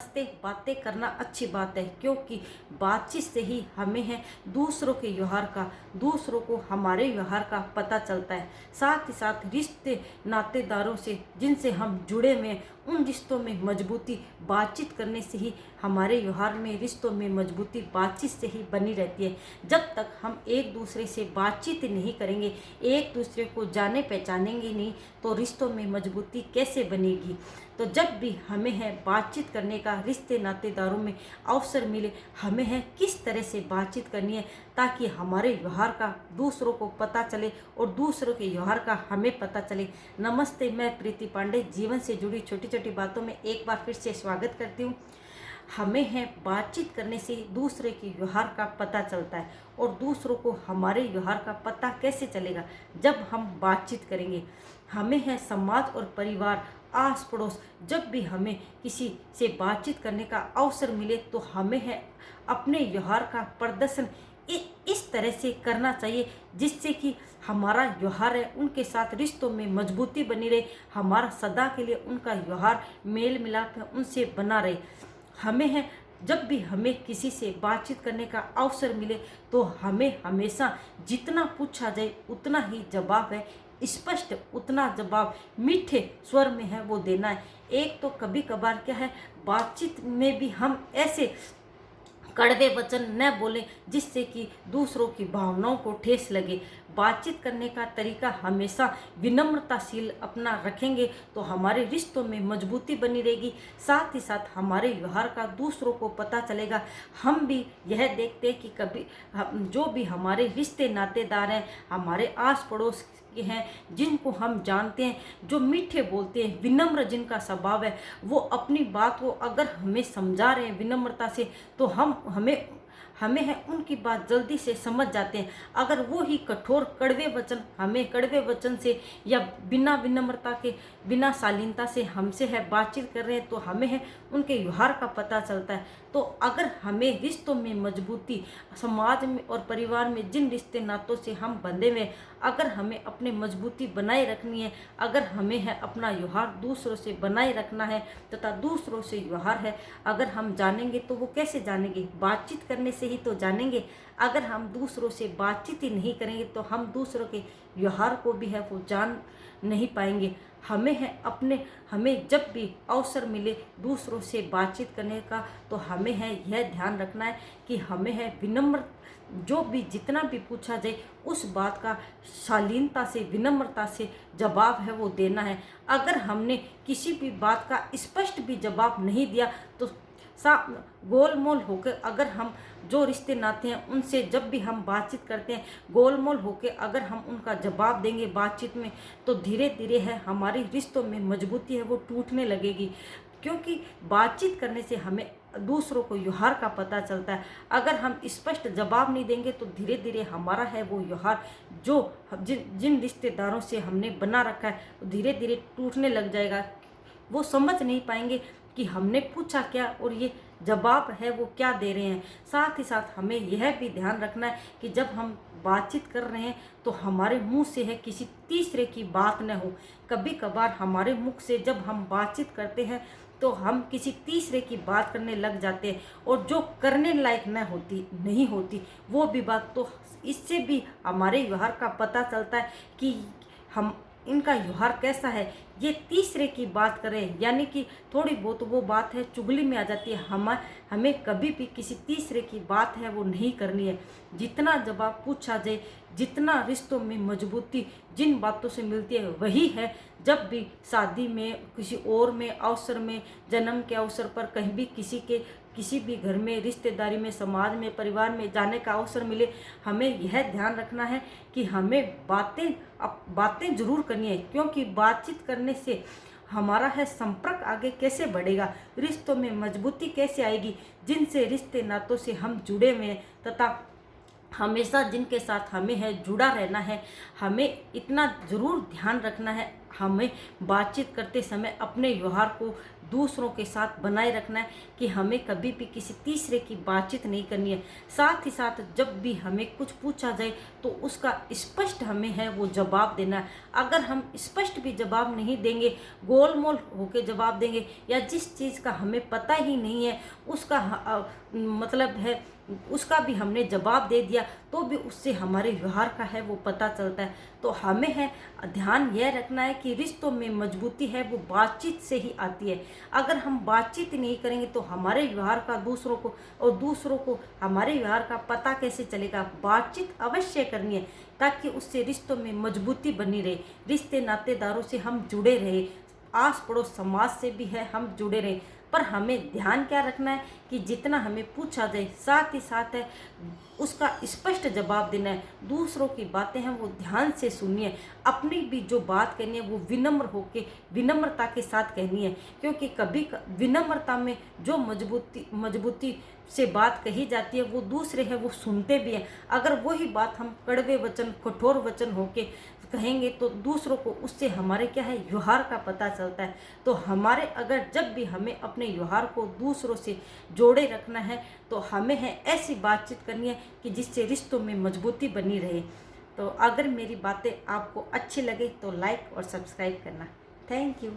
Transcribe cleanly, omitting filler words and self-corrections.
से बातें करना अच्छी बात है, क्योंकि बातचीत से ही हमें है दूसरों के व्यवहार का, दूसरों को हमारे व्यवहार का पता चलता है। साथ ही साथ रिश्ते नातेदारों से जिनसे हम जुड़े हुए हैं, उन रिश्तों में मजबूती बातचीत करने से ही, हमारे व्यवहार में रिश्तों में मजबूती बातचीत से ही बनी रहती है। जब तक हम एक दूसरे से बातचीत नहीं करेंगे, एक दूसरे को जाने पहचानेंगे नहीं, तो रिश्तों में मजबूती कैसे बनेगी। तो जब भी हमें है बातचीत करने का, रिश्ते नातेदारों में अवसर मिले, हमें है किस तरह से बातचीत करनी है ताकि हमारे व्यवहार का दूसरों को पता चले और दूसरों के व्यवहार का हमें पता चले। नमस्ते, मैं प्रीति पांडे जीवन से जुड़ी छोटी छोटी बातों में एक बार फिर से स्वागत करती हूँ। हमें है बातचीत करने से दूसरे के व्यवहार का पता चलता है, और दूसरों को हमारे व्यवहार का पता कैसे चलेगा, जब हम बातचीत करेंगे। हमें है समाज और परिवार, आस पड़ोस, जब भी हमें किसी से बातचीत करने का अवसर मिले, तो हमें है अपने व्यवहार का प्रदर्शन इस तरह से करना चाहिए जिससे कि हमारा व्यवहार है उनके साथ रिश्तों में मजबूती बनी रहे, हमारा सदा के लिए उनका व्यवहार मेल मिलाप है उनसे बना रहे। हमें है जब भी हमें किसी से बातचीत करने का अवसर मिले, तो हमें हमेशा जितना पूछा जाए उतना ही जवाब है स्पष्ट, उतना जवाब मीठे स्वर में है वो देना है। एक तो कभी कभार क्या है, बातचीत में भी हम ऐसे कड़वे वचन न बोलें जिससे कि दूसरों की भावनाओं को ठेस लगे। बातचीत करने का तरीका हमेशा विनम्रताशील अपना रखेंगे तो हमारे रिश्तों में मजबूती बनी रहेगी। साथ ही साथ हमारे व्यवहार का दूसरों को पता चलेगा। हम भी यह देखते हैं कि कभी जो भी हमारे रिश्ते नातेदार हैं, हमारे आस पड़ोस के हैं, जिनको हम जानते हैं, जो मीठे बोलते हैं, विनम्र जिनका स्वभाव है, वो अपनी बात को अगर हमें समझा रहे हैं विनम्रता से, तो हमें है उनकी बात जल्दी से समझ जाते हैं। अगर वो ही कठोर कड़वे वचन हमें कड़वे वचन से या बिना विनम्रता के, बिना शालीनता से हमसे है बातचीत कर रहे हैं, तो हमें है उनके व्यवहार का पता चलता है। तो अगर हमें रिश्तों में मजबूती, समाज में और परिवार में जिन रिश्ते नातों से हम बंधे हुए, अगर हमें अपनी मजबूती बनाए रखनी है, अगर हमें है अपना व्यवहार दूसरों से बनाए रखना है तथा दूसरों से व्यवहार है अगर हम जानेंगे, तो वो कैसे जानेंगे, बातचीत करने से ही तो जानेंगे। अगर हम दूसरों से बातचीत ही नहीं करेंगे, तो हम दूसरों के व्यवहार को भी है वो जान नहीं पाएंगे। हमें जब भी अवसर मिले दूसरों से बातचीत करने का, तो हमें है यह ध्यान रखना है कि हमें है विनम्र, जो भी जितना भी पूछा जाए उस बात का शालीनता से, विनम्रता से जवाब है वो देना है। अगर हमने किसी भी बात का स्पष्ट भी जवाब नहीं दिया, तो गोलमोल होकर अगर हम जो रिश्ते नाते हैं उनसे जब भी हम बातचीत करते हैं, गोलमोल होकर अगर हम उनका जवाब देंगे बातचीत में, तो धीरे धीरे है हमारी रिश्तों में मजबूती है वो टूटने लगेगी। क्योंकि बातचीत करने से हमें दूसरों को व्यवहार का पता चलता है। अगर हम स्पष्ट जवाब नहीं देंगे, तो धीरे धीरे हमारा है वो व्यवहार जो जिन रिश्तेदारों से हमने बना रखा है धीरे धीरे टूटने लग जाएगा। वो समझ नहीं पाएंगे कि हमने पूछा क्या और ये जवाब है वो क्या दे रहे हैं। साथ ही साथ हमें यह भी ध्यान रखना है कि जब हम बातचीत कर रहे हैं, तो हमारे मुंह से है किसी तीसरे की बात न हो। कभी कभार हमारे मुख से जब हम बातचीत करते हैं, तो हम किसी तीसरे की बात करने लग जाते हैं, और जो करने लायक नहीं होती वो भी बात। तो इससे भी हमारे व्यवहार का पता चलता है कि हम इनका व्यवहार कैसा है। ये तीसरे की बात करें, यानी कि थोड़ी बहुत वो बात है चुगली में आ जाती है। हमें कभी भी किसी तीसरे की बात है वो नहीं करनी है। जितना जवाब पूछा जाए, जितना रिश्तों में मजबूती जिन बातों से मिलती है, वही है जब भी शादी में, किसी और में अवसर में, जन्म के अवसर पर, कहीं भी किसी भी घर में, रिश्तेदारी में, समाज में, परिवार में जाने का अवसर मिले, हमें यह ध्यान रखना है कि हमें बातें जरूर करनी है। क्योंकि बातचीत करने से हमारा है संपर्क आगे कैसे बढ़ेगा, रिश्तों में मजबूती कैसे आएगी, जिनसे रिश्ते नातों से हम जुड़े हुए हैं तथा हमेशा जिनके साथ हमें है जुड़ा रहना है। हमें इतना ज़रूर ध्यान रखना है, हमें बातचीत करते समय अपने व्यवहार को दूसरों के साथ बनाए रखना है कि हमें कभी भी किसी तीसरे की बातचीत नहीं करनी है। साथ ही साथ जब भी हमें कुछ पूछा जाए तो उसका स्पष्ट हमें है वो जवाब देना है। अगर हम स्पष्ट भी जवाब नहीं देंगे, गोलमोल होके जवाब देंगे, या जिस चीज़ का हमें पता ही नहीं है उसका मतलब है उसका भी हमने जवाब दे दिया, तो भी उससे हमारे व्यवहार का है वो पता चलता है। तो हमें है ध्यान यह रखना है कि रिश्तों में मजबूती है वो बातचीत से ही आती है। अगर हम बातचीत नहीं करेंगे तो हमारे व्यवहार का दूसरों को और दूसरों को हमारे व्यवहार का पता कैसे चलेगा। बातचीत अवश्य करनी है ताकि उससे रिश्तों में मजबूती बनी रहे, रिश्ते नातेदारों से हम जुड़े रहे, आस पड़ोस समाज से भी है हम जुड़े रहे। पर हमें ध्यान क्या रखना है कि जितना हमें पूछा जाए साथ ही साथ है उसका स्पष्ट जवाब देना है। दूसरों की बातें हैं वो ध्यान से सुनिए, अपनी भी जो बात कहनी है वो विनम्र होके विनम्रता के साथ कहनी है, क्योंकि कभी विनम्रता में जो मजबूती से बात कही जाती है वो दूसरे हैं वो सुनते भी हैं। अगर वही बात हम कड़वे वचन कठोर वचन होके कहेंगे तो दूसरों को उससे हमारे क्या है व्यवहार का पता चलता है। तो हमारे अगर जब भी हमें अपने व्यवहार को दूसरों से जोड़े रखना है तो हमें है ऐसी बातचीत करनी है कि जिससे रिश्तों में मजबूती बनी रहे। तो अगर मेरी बातें आपको अच्छी लगे तो लाइक और सब्सक्राइब करना। Thank you.